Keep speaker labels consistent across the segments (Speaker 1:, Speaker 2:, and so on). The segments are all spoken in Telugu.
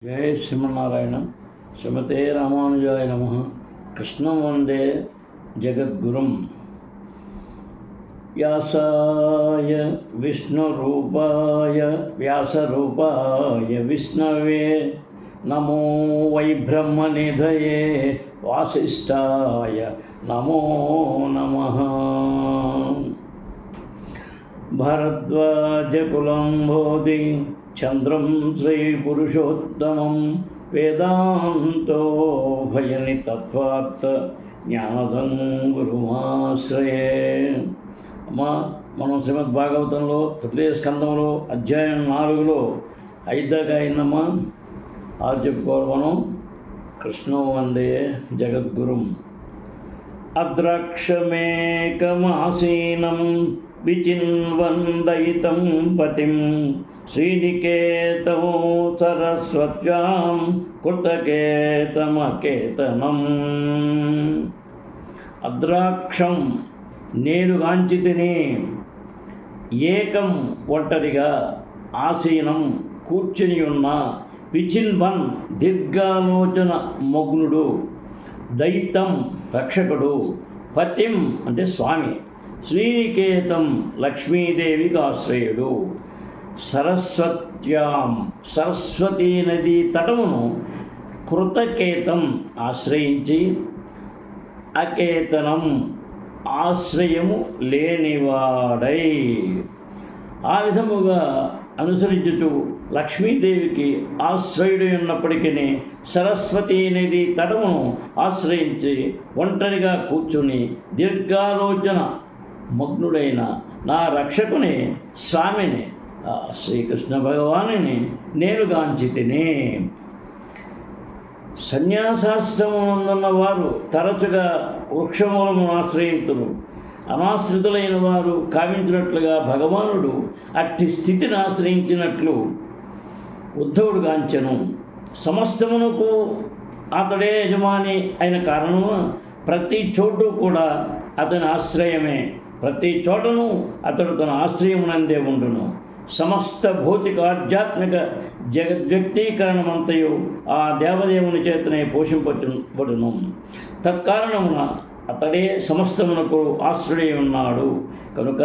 Speaker 1: జయ శ్రీమన్నారాయణ. శ్రీమతే రామానుజాయ నమః. కృష్ణం వందే జగద్గురుం. వ్యాసాయ విష్ణురూపాయ వ్యాసరూపాయ విష్ణవే నమో వై బ్రహ్మనిధయే వాసిష్ఠాయ నమో నమః. భరద్వాజకులం బోధి చంద్రం శ్రీపురుషోత్తమం వేదాంతో భయని తత్వార్థ జ్ఞానదం గురుమాశ్రయే. అమ్మా, మనం శ్రీమద్ భాగవతంలో తృతీయ స్కందంలో అధ్యాయం 4లో 5 దాకా అయిందమ్మా. అది చెప్పుకోవాలి మనం. కృష్ణం వందే జగద్గురుం. అద్రాక్షమేకమాసీనం విచిన్వందయితం పతిం శ్రీనికేతం సరస్వత్యాం కృతకేతమకేతనం. అద్రాక్షం నేరుగాంచితిని, ఏకం ఒంటరిగా, ఆసీనం కూర్చుని ఉన్న, విచిన్వన్ దీర్ఘాలోచన మగ్నుడు, దయితం రక్షకుడు, పతిం అంటే స్వామి, శ్రీనికేతం లక్ష్మీదేవికి ఆశ్రయుడు, సరస్వత్యాం సరస్వతీ నదీ తటమును కృతకేతం ఆశ్రయించి, అకేతనం ఆశ్రయము లేనివాడై, ఆ విధముగా అనుసరించుచు లక్ష్మీదేవికి ఆశ్రయుడు ఉన్నప్పటికీ సరస్వతీ నది తటమును ఆశ్రయించి ఒంటరిగా కూర్చుని దీర్ఘాలోచన మగ్నుడైన నా రక్షకుని స్వామిని శ్రీకృష్ణ భగవానుని నేను గాంచితిని. సన్యాసాశ్రమమునందున్న వారు తరచుగా వృక్షమూలమును ఆశ్రయింతురు. అనాశ్రితులైన వారు కావించినట్లుగా భగవానుడు అట్టి స్థితిని ఆశ్రయించినట్లు ఉద్ధవుడు గాంచెను. సమస్తమునకు అతడే యజమాని అయిన కారణము ప్రతి చోటు కూడా అతని ఆశ్రయమే. ప్రతి చోటను అతడు తన ఆశ్రయమునందే ఉండును. సమస్త భౌతిక ఆధ్యాత్మిక జగద్వ్యక్తీకరణమంతయు ఆ దేవదేవుని చేతనే పోషింపబడును. తత్కారణమున అతడే సమస్తమునకు ఆశ్రయ ఉన్నాడు. కనుక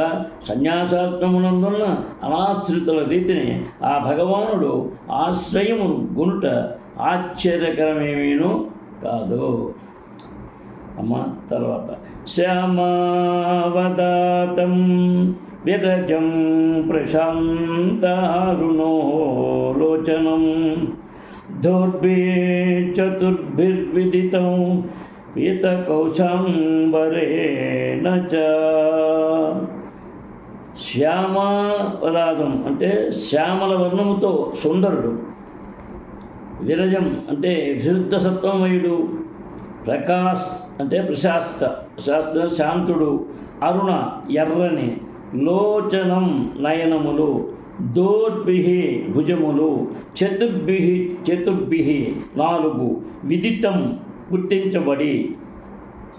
Speaker 1: సన్యాసాత్మమునందున్న అనాశ్రితుల రీతిని ఆ భగవానుడు ఆశ్రయమును గునుట ఆశ్చర్యకరమేమీనూ కాదు. అమ్మ తర్వాత శ్యామావదాతం విరజం ప్రశాంతారుణో లోచనం ధూర్భిర్చతుర్భిర్విదితం పీతకౌశాంబరేణ చ. శ్యామవదాతం అంటే శ్యామల వర్ణముతో సుందరుడు, విరజం అంటే విశుద్ధ సత్వమయుడు, ప్రకాశ్ అంటే ప్రశాస్త శాంతుడు, అరుణ ఎర్రని, లోచనం నయనములు, దోర్భిః భుజములు, చతుర్భిః 4, విదితం గుర్తించబడి,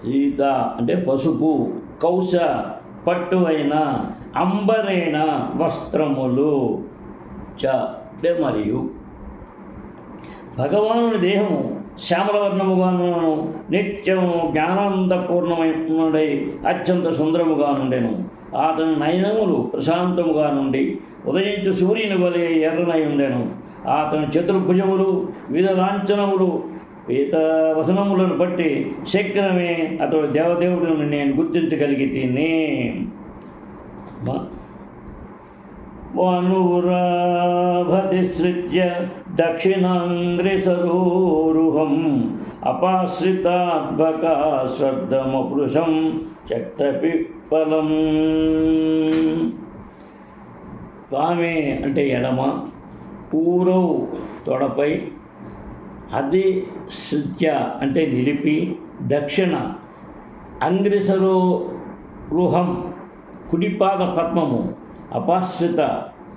Speaker 1: సీత అంటే పసుపు, కౌశ పట్టు అయిన, అంబరేణ వస్త్రములు, చ అంటే మరియు. భగవానుని దేహము శ్యామలవర్ణముగాను నిత్యము జ్ఞానానందపూర్ణమైనడై అత్యంత సుందరముగా నుండెను. అతని నయనములు ప్రశాంతముగా నుండి ఉదయించు సూర్యుని వలె ఎర్రనై ఉండెను. అతని చతుర్భుజములు వివిధ లాంఛనములు పీత వసనములను బట్టి శీఘ్రమే అతడు దేవదేవుడిని నేను గుర్తించగలిగితేనే. వనురాభతిసృత్య దక్షిణాంగ్రిసరోరుహం అపాశ్రితాద్భకా శ్రద్ధమపురుషం చక్తపిప్పలం. స్వామి అంటే ఎడమ, ఊరౌ తొడపై, అది సృత్య అంటే నిలిపి, దక్షిణ అంగ్రిసరోరుహం కుడిపాద పద్మము, అపాశ్రిత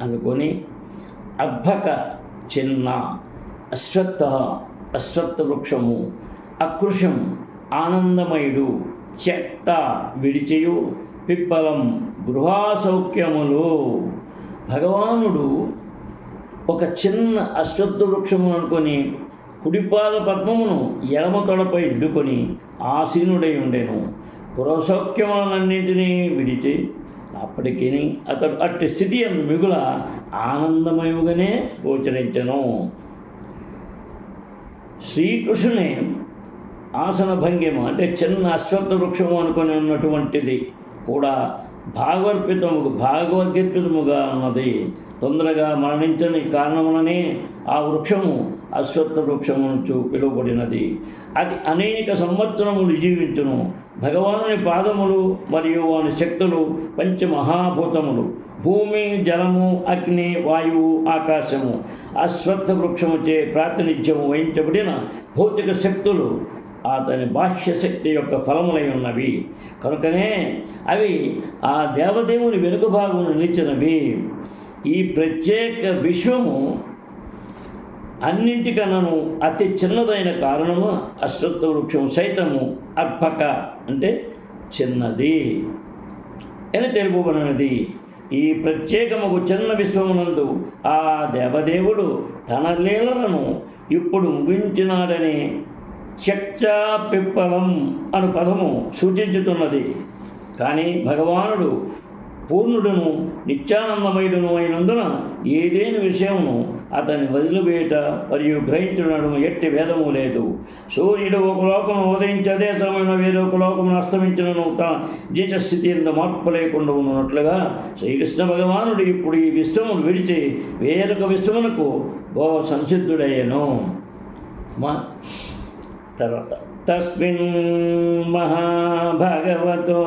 Speaker 1: అనుకొని, అద్భక చిన్న, అశ్వత్థ వృక్షము, అకృశం ఆనందమయుడు, త్యక్త విడిచియు, పిప్పలం గృహాసౌఖ్యములు. భగవానుడు ఒక చిన్న అశ్వత్థ వృక్షమును అనుకొని కుడిపాద పద్మమును ఎడమ తొడపై ఇడ్డుకొని ఆసీనుడై ఉండెను. పురసౌఖ్యములన్నింటినీ విడిచి అప్పటికి అతడు అట్టి స్థితి అందు మిగుల ఆనందమయముగానే గోచరించెను. శ్రీకృష్ణుని ఆసన భంగిమ అంటే చిన్న అశ్వత్థ వృక్షము అనుకొని ఉన్నటువంటిది కూడా భాగవద్గీతముగా ఉన్నది. తొందరగా మరణించని కారణముననే ఆ వృక్షము అశ్వత్థ వృక్షమును పిలువబడినది. అది అనేక సంవత్సరములు జీవించును. భగవానుని పాదములు మరియు వాని శక్తులు పంచమహాభూతములు, భూమి, జలము, అగ్ని, వాయువు, ఆకాశము, అశ్వత్థ వృక్షముచే ప్రాతినిధ్యము వహించబడిన భౌతిక శక్తులు అతని బాహ్య శక్తి యొక్క ఫలములై ఉన్నవి. కనుకనే అవి ఆ దేవదేవుని వెనుక భాగమును నిలిచినవి. ఈ ప్రత్యేక విశ్వము అన్నింటికన్నాను అతి చిన్నదైన కారణము అశ్వత్థ వృక్షం సైతము అర్పక అంటే చిన్నది అని తెలుపబడినది. ఈ ప్రత్యేకముకు చిన్న విశ్వమునందు ఆ దేవదేవుడు తన లీలలను ఇప్పుడు ముగించినాడని చక్షా పిప్పలం అను పదము సూచించుతున్నది. కానీ భగవానుడు పూర్ణుడును నిత్యానందమయుడును అయినందున ఏదేని విషయమును అతన్ని వదిలివేట మరియు గ్రహించడం ఎట్టి భేదము లేదు. సూర్యుడు ఒక లోకము ఉదయించి అదే సమయంలో వేరొక లోకమును అస్తమించినను తన జీతస్థితి ఎందు మార్పు లేకుండా ఉన్నట్లుగా శ్రీకృష్ణ భగవానుడు ఇప్పుడు ఈ విశ్వమును విడిచి వేరొక విశ్వమునకు సంసిద్ధుడయ్యను. తర్వాత తస్మిన్ మహాభగవతో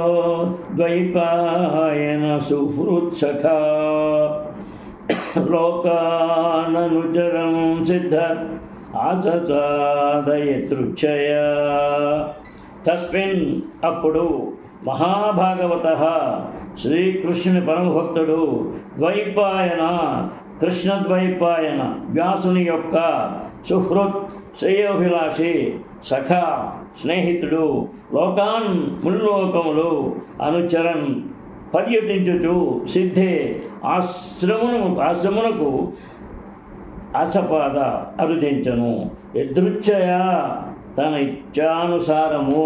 Speaker 1: ద్వైపాయన సుహృత్సఖా లోకాననుచరం సిద్ధ ఆససాదయతృచ్ఛయ. తస్మిన్ అప్పుడు మహాభాగవత శ్రీకృష్ణుని పరమభక్తుడు ద్వైపాయన కృష్ణద్వైపాయన వ్యాసుని యొక్క సుహృత్ శ్రేయోభిలాషి సఖా స్నేహితుడు లోకాన్ ముల్లోకములు అనుచరన్ పర్యటించుచు సిద్ధే ఆశ్రమునకు ఆసపాద అరుదించను యదృచ్ఛయ తన ఇచ్ఛానుసారము.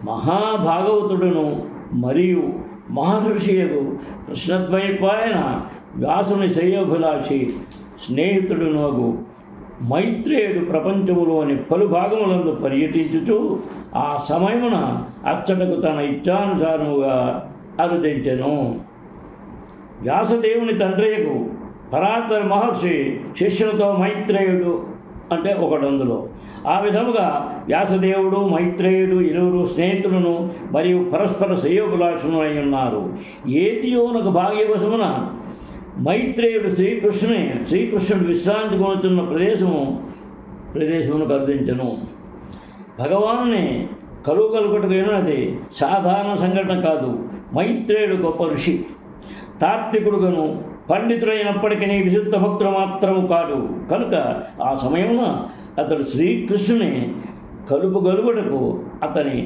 Speaker 1: మహాభాగవతుడును మరియు మహర్షియకు కృష్ణద్వైపాయన వ్యాసుని శ్రేయోభిలాషి స్నేహితుడునగు మైత్రేయుడు ప్రపంచములోని పలు భాగములందు పర్యటించుచు ఆ సమయమున అచ్చటకు తన ఇచ్ఛానుసారముగా అరుదించెను. వ్యాసదేవుని తండ్రియకు పరాశర మహర్షి శిష్యులతో మైత్రేయుడు అంటే ఒకడందులో. ఆ విధముగా వ్యాసదేవుడు మైత్రేయుడు ఇరువురు స్నేహితులను మరియు పరస్పర శ్రేయోభిలాషులు అయి ఉన్నారు. ఏదియోనొక భాగ్యవశమున మైత్రేయుడు శ్రీకృష్ణుడు విశ్రాంతి కొనుతున్న ప్రదేశమును కర్దించను. భగవానుని కలుగలుగుటకు సాధారణ సంఘటన కాదు. మైత్రేయుడు గొప్ప ఋషి, తాత్వికుడుగాను పండితుడైనప్పటికీ విశుద్ధ భక్తుడు మాత్రము కాడు. కనుక ఆ సమయమున అతడు శ్రీకృష్ణుని కలుపుగలుగుటకు అతని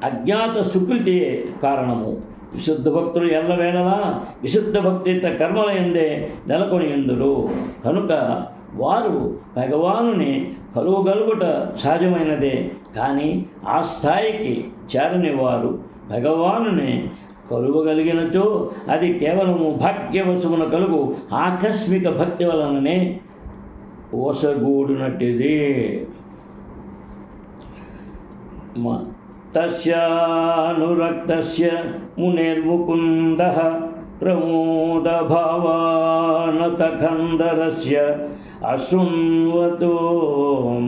Speaker 1: అజ్ఞాత సుకృతి కారణము. విశుద్ధ భక్తులు ఎల్లవేళలా విశుద్ధ భక్తియుత కర్మలయందే నెలకొని ఎందురు. కనుక వారు భగవానుని కలువగలుగుట సహజమైనదే. కానీ ఆ స్థాయికి చేరని వారు భగవానుని కలువగలిగినచో అది కేవలము భాగ్యవశమున కలుగు ఆకస్మిక భక్తి వలననే ఓసగూడినట్టిది. తస్యానురక్తస్య మునిర్ముకుందః ప్రమోదభావానతకందరస్య అశృణ్వతో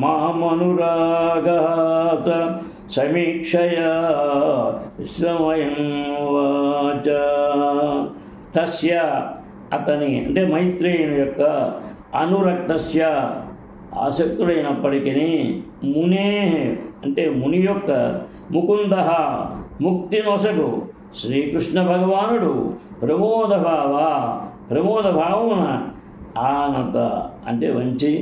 Speaker 1: మామనురాగః సమీక్షయా విశ్వమయం వాచ. తస్య అతని అంటే మైత్రేయుని యొక్క అనురక్తస్య ఆసక్తుడైనప్పటికీ మునే అంటే ముని యొక్క ముకుంద ముక్తి నొసగు శ్రీకృష్ణ భగవానుడు ప్రమోదభావమున ఆనత అంటే వంచి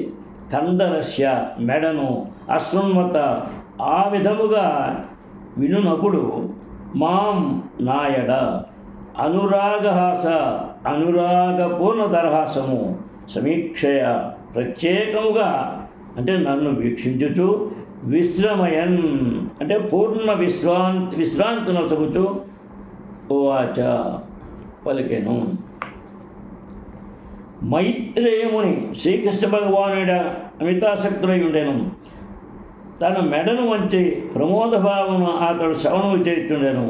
Speaker 1: కందరస్య మెడను అశృణ్వత ఆ విధముగా వినునప్పుడు మాం నాయడ అనురాగహాస అనురాగపూర్ణ దరహాసము సమీక్షయ ప్రత్యేకముగా అంటే నన్ను వీక్షించుచు విశ్రమయన్ అంటే పూర్ణ విశ్రాంతి నొసగుచు ఉవాచ పలికెను. మైత్రేయముని శ్రీకృష్ణ భగవానుడ అమితాసక్తులై ఉండెను. తన మెడను వంచి ప్రమోదభావన అతడు శ్రవణము చేస్తుండెను.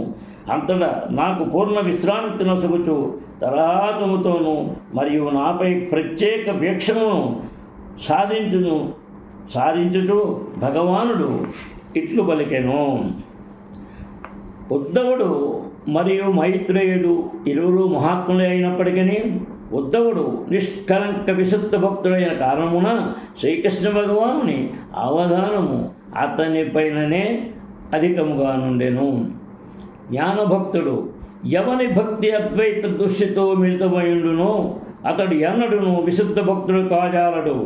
Speaker 1: అంతటా నాకు పూర్ణ విశ్రాంతి నొసగుచు తరాతముతోనూ మరియు నాపై ప్రత్యేక వీక్షణను సాధించుచు భగవానుడు ఇట్లు పలికెను. ఉద్ధవుడు మరియు మైత్రేయుడు ఇరువురు మహాత్ములే అయినప్పటికీ ఉద్ధవుడు నిష్కలంక విశుద్ధ భక్తుడైన కారణమున శ్రీకృష్ణ భగవానుని అవధానము అతనిపైననే అధికముగా నుండెను. జ్ఞానభక్తుడు ఎవని భక్తి అద్వైత దృష్టితో మిళితమైండునో అతడు ఎన్నడును విశుద్ధ భక్తుడు కాజాలడు.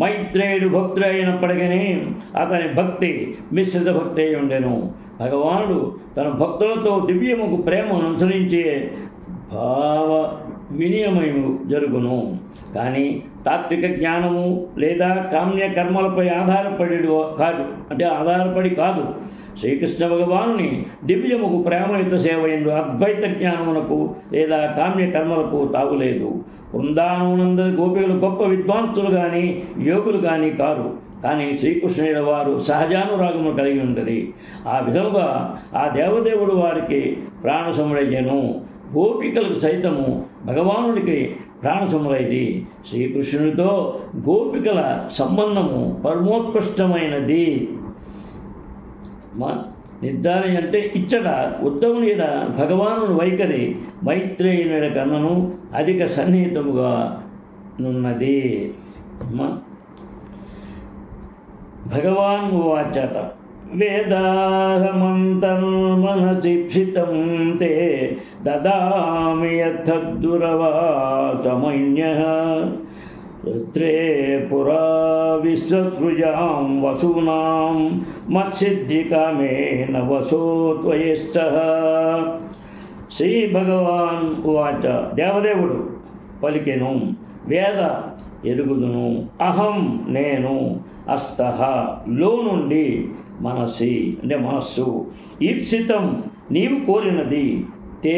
Speaker 1: మైత్రేయుడు భక్తుడు అయినప్పటికీ అతని భక్తి మిశ్రిత భక్తి అయి ఉండెను. భగవానుడు తన భక్తులతో దివ్యముకు ప్రేమను అనుసరించే భావ వినియమము జరుగును. కానీ తాత్విక జ్ఞానము లేదా కామ్య కర్మలపై ఆధారపడి కాదు. శ్రీకృష్ణ భగవానుని దివ్యముకు ప్రేమయుత సేవ ఎందు అద్వైత జ్ఞానమునకు లేదా కామ్య కర్మలకు తాగులేదు. బృందావనందరి గోపికలు గొప్ప విద్వాంసులు కానీ యోగులు కానీ కారు. కానీ శ్రీకృష్ణుల వారు సహజానురాగము కలిగి ఉండరు. ఆ విధముగా ఆ దేవదేవుడు వారికి ప్రాణసముడయ్యను. గోపికలకు సైతము భగవానుడికి ప్రాణసములైది. శ్రీకృష్ణునితో గోపికల సంబంధము పరమోత్కృష్టమైనది. నిర్ధారణ అంటే ఇచ్చట ఉద్ధవుని భగవానుని వైఖరి మైత్రేయుని కన్నను అధిక సన్నిహితముగా నున్నది. భగవాన్ ఉవాచట వేదాహమంతర్మనసిప్సితం తే దదామి యథద్దురవాసమన్యః రుద్రే పురా విశ్వసృజాం వసూనాం మత్సిద్ధికామేన వసో త్వయిష్టః. శ్రీ భగవాన్ ఉవాచ దేవదేవుడు పలికెను. వేద ఎరుగుదును, అహం నేను, అస్తః లో నుండి, మనసి అంటే మనస్సు, ఈప్సితం నీవు కోరినది, తే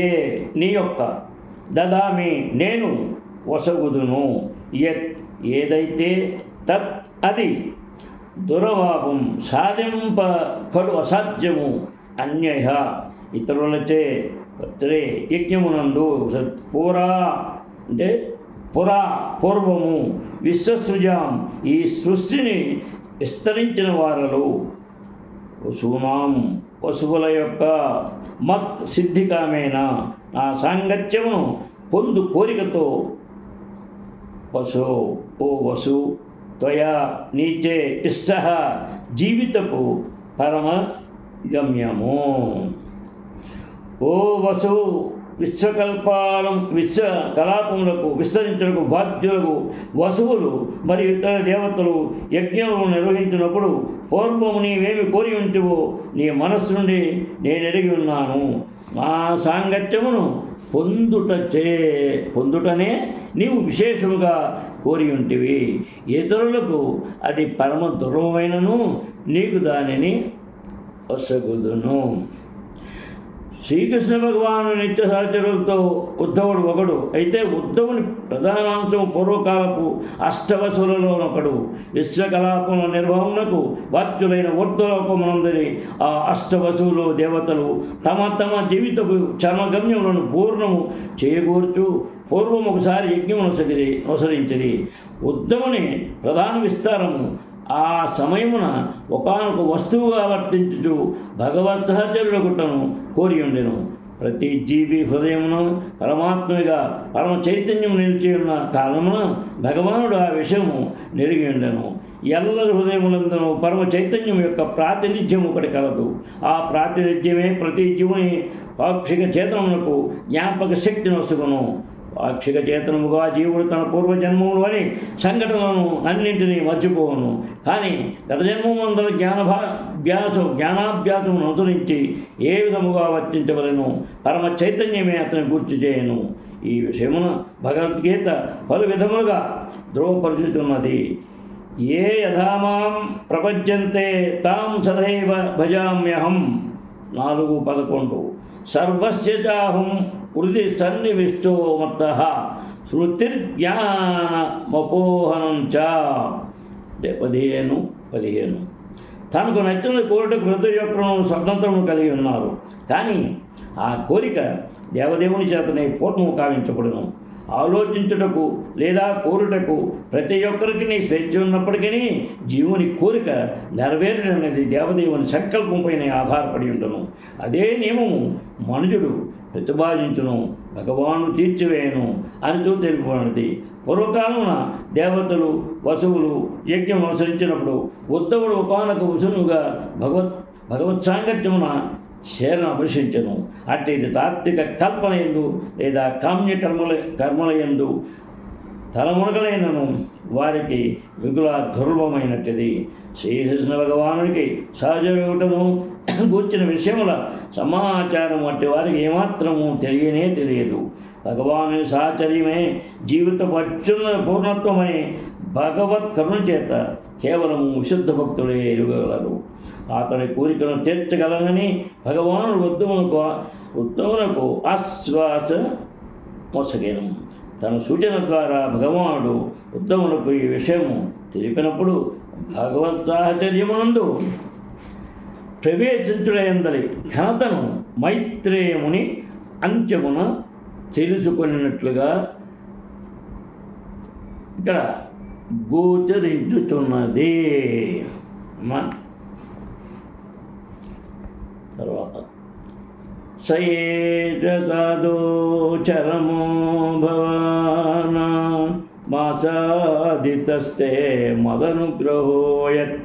Speaker 1: నీ యొక్క, దదామి నేను వసగుదును, యత్ ఏదైతే, తత్ అది, దురవాపం సాధింపకడు అసాధ్యము, అన్యః ఇతరులచే, త్రే యజ్ఞమునందు, పూరా అంటే పూర్వము, విశ్వసృజాం ఈ సృష్టిని విస్తరించిన వారలు, వసూనాం వసువుల యొక్క, మత్ సిద్ధికామైన నా సాంగత్యమును పొందు కోరికతో, వసో ఓ వసు, త్వయా నీచే ఇష్ట జీవితపు పరమ గమ్యము. ఓ వసు విశ్వకలాపములకు విస్తరించుటకు బాధ్యులకు వసువులు మరియు ఇతర దేవతలు యజ్ఞములను నిర్వహించినప్పుడు పూర్వము నీవేమి కోరి ఉంటివో నీ మనస్సు నుండి నేను ఎరిగి ఉన్నాను. మా సాంగత్యమును పొందుటనే నీవు విశేషముగా కోరి ఉంటివి. ఇతరులకు అది పరమ దుర్లభమైనను నీకు దానిని వసగుదును. శ్రీకృష్ణ భగవాను నిత్య సహచరులతో ఉద్ధవుడు ఒకడు. అయితే ఉద్ధవుని ప్రధానాంశం పూర్వకాలపు అష్టవసులలో ఒకడు. విశ్వకలాపముల నిర్వహణకు వాచ్యులైన ఊర్ధ్వలోకమునందరి ఆ అష్టవసువులు దేవతలు తమ తమ జీవితపు చర్మగమ్యములను పూర్ణము చేయకూర్చు పూర్వం ఒకసారి యజ్ఞమును అనుసరించిరి. ఉద్ధవుని ప్రధాన విస్తారము ఆ సమయమున ఒకానొక వస్తువుగా వర్తించుచు భగవత్ సహచరులగుటను కోరి ఉండెను. ప్రతి జీవి హృదయమును పరమాత్మగా పరమ చైతన్యము నిలిచి ఉన్న కాలమున భగవానుడు ఆ విషయము నెరిగి ఉండెను. ఎల్లరి హృదయములందును పరమ చైతన్యం యొక్క ప్రాతినిధ్యం ఒకటి కలదు. ఆ ప్రాతినిధ్యమే ప్రతి జీవుని పాక్షిక చేతనమునకు జ్ఞాపక శక్తిని వసుకును. పాక్షిక చేతనముగా జీవుడు తన పూర్వజన్మములోని సంఘటనలను అన్నింటినీ మర్చిపోవను. కానీ గత జన్మమందర జ్ఞానాభ్యాసమును అనుసరించి ఏ విధముగా వర్తించవలను పరమ చైతన్యమే అతని గుర్తు చేయను. ఈ విషయమున భగవద్గీత పలు విధములుగా ధ్రువపరుచుతున్నది. ఏ యథామాం ప్రపంచంతే తాం సదైవ భజామ్యహం 4:11. సర్వస్య చాహం హృది సన్నివిష్టో మత్తః శృతిర్జ్ఞానమపోహనం చ. 15. తనకు నచ్చిన కోరికకు ప్రతి ఒక్కరూ స్వతంత్రము కలిగి ఉన్నారు. కానీ ఆ కోరిక దేవదేవుని చేతనే పూర్ణము కావించబడును. ఆలోచించుటకు లేదా కోరుటకు ప్రతి ఒక్కరికి స్వేచ్ఛ ఉన్నప్పటికీ జీవుని కోరిక నెరవేరడం అనేది దేవదేవుని సంకల్పంపైనే ఆధారపడి ఉంటును. అదే నియమము మనుజుడు ప్రతిపాదించును, భగవాను తీర్చివేయను అని తెలుపబడినది. పూర్వకాలమున దేవతలు వసువులు యజ్ఞం అనుసరించినప్పుడు ఉద్ధవుడు ఒకానొక వసునుగా భగవత్ సాంగత్యమున చేరను అభిషించను. అట్టి తాత్విక కల్పన ఎందు లేదా కామ్య కర్మల ఎందు తలమునగలైనను వారికి మిగుల దుర్లభమైనట్టిది. శ్రీకృష్ణ భగవానుడికి సహజ గూర్చిన విషయముల సమాచారం వంటి వారికి ఏమాత్రము తెలియదు. భగవాను సాహచర్యమే జీవిత పూర్ణత్వమని భగవత్ కరుణ చేత కేవలము విశుద్ధ భక్తులే ఎరుగగలరు. అతని కోరికను తీర్చగలనని భగవానుడు ఉత్తమునకు ఆశ్వాస మోసగేను. తన సూచన ద్వారా భగవానుడు ఉత్తమునకు ఈ విషయము తెలిపినప్పుడు భగవత్ సాహచర్యమునందు ప్రవేశించుడయందలి ఘనతను మైత్రేయముని అంత్యమున తెలుసుకున్నట్లుగా ఇక్కడ గోచరించుతున్నది. తర్వాత సయేజ సాధోచరమో భవాన మాసాదితస్తే మదనుగ్రహోయత్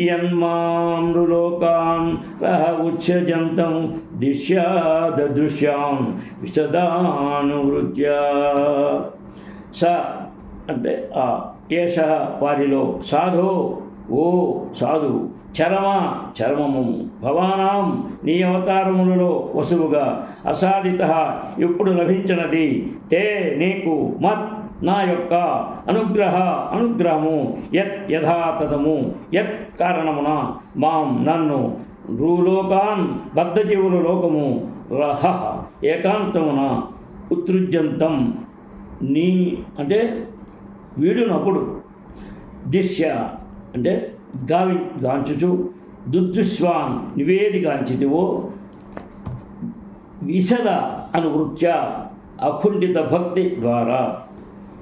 Speaker 1: యన్మామృలోకాన్ రహ ఉచ్ఛజంతం దిశ్యాదృశ్యాం విశదానువృత్య. స అంటే ఆ ఏష వారిలో సాధో ఓ సాధు చరమము భవానాం నీ అవతారములలో వసువుగా అసాదిత ఇప్పుడు లభించినది తే నీకు మత్ నా యొక్క అనుగ్రహము యత్ యథాతథము యత్ కారణమున మాం నన్ను భూలోకాన్ బద్ధజీవుల లోకము రహ ఏకాంతమున ఉత్సృజ్యంతం నీ అంటే వీడునప్పుడు దిశ్య అంటే గాంచుచు దుద్దుస్వాన్ నివేదిగాంచితివో విశద అనువృత్య అకుంఠిత భక్తి ద్వారా.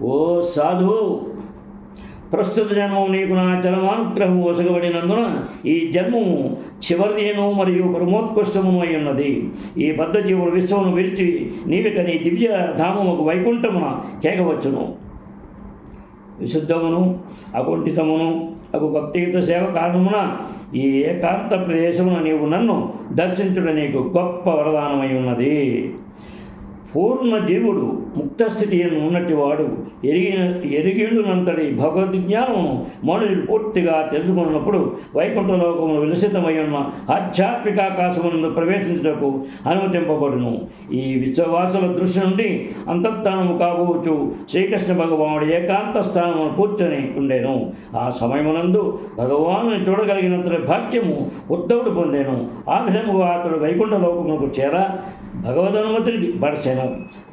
Speaker 1: ఓ సాధు, ప్రస్తుత జన్మము నీకు నా చరమానుగ్రహము వసగబడినందున ఈ జన్మము చివరిదేను మరియు పరమోత్కృష్టము అయి ఉన్నది. ఈ బద్ధజీవుల విశ్వమును విడిచి నీవిక నీ దివ్య ధామముకు వైకుంఠమున కేకవచ్చును. విశుద్ధమును అకుంఠితమును అగు భక్తియుత సేవ కారణమున ఈ ఏకాంత ప్రదేశమున నీవు నన్ను దర్శించుట నీకు గొప్ప వరదానమై ఉన్నది. పూర్ణ జీవుడు ముక్తస్థితి ఉన్నట్టి వాడు ఎరిగిండునంతటి భగవద్జ్ఞానమును మనుషుడు పూర్తిగా తెలుసుకున్నప్పుడు వైకుంఠలోకమును విలసితమై ఉన్న ఆధ్యాత్మికాకాశమునందు ప్రవేశించుటకు అనుమతింపబడును. ఈ విశ్వవాసుల దృష్టి నుండి అంతర్ధానము కాబోచు శ్రీకృష్ణ భగవానుడు ఏకాంత స్థానమును కూర్చొని ఉండేను. ఆ సమయమునందు భగవాను చూడగలిగినంత భాగ్యము ఉద్ధవుడు పొందేను. ఆ విధముగా అతడు వైకుంఠలోకమునకు చేర భగవదనుమతిని బడసెను.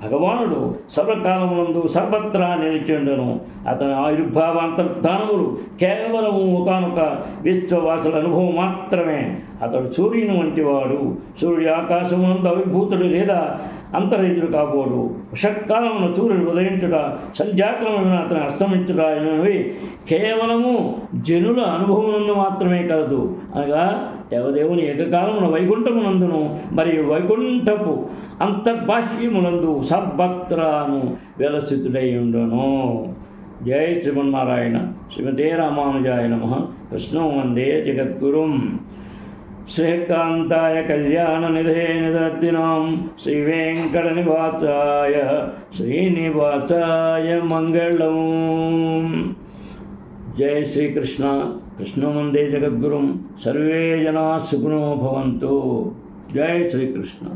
Speaker 1: భగవానుడు సర్వకాలమునందు సర్వత్రా నిలిచిండును. అతని ఆయుర్భావాంతర్ధానములు కేవలము ఒకనొక విశ్వవాసుల అనుభవం మాత్రమే. అతడు సూర్యుని వంటివాడు. సూర్యుడు ఆకాశమునందు అవిభూతుడు లేదా అంతరహితుడు కాబోడు. వషకాలమున సూర్యుడు ఉదయించుట, సంధ్యాకాలమున అతను అస్తమించుట అనేవి కేవలము జనుల అనుభవమునందు మాత్రమే కలదు. అనగా దేవదేవుని ఏకకాలమున వైకుంఠమునందును మరియు వైకుంఠపు అంతర్బాహ్యమునందు సర్వత్రాను విలసితుడై ఉండును. జై శ్రీమన్నారాయణ. శ్రీమతే రామానుజాయ నమః. కృష్ణం వందే జగద్గురుం. శ్రీకాంతాయ కళ్యాణనిధే నిదర్దినాం శ్రీవేంకటనివాసాయ శ్రీనివాసాయ మంగళం. జయ శ్రీకృష్ణ. కృష్ణం వందే జగద్గురుం. సర్వే జనా సుఖినో భవంతు. జయ శ్రీకృష్ణ.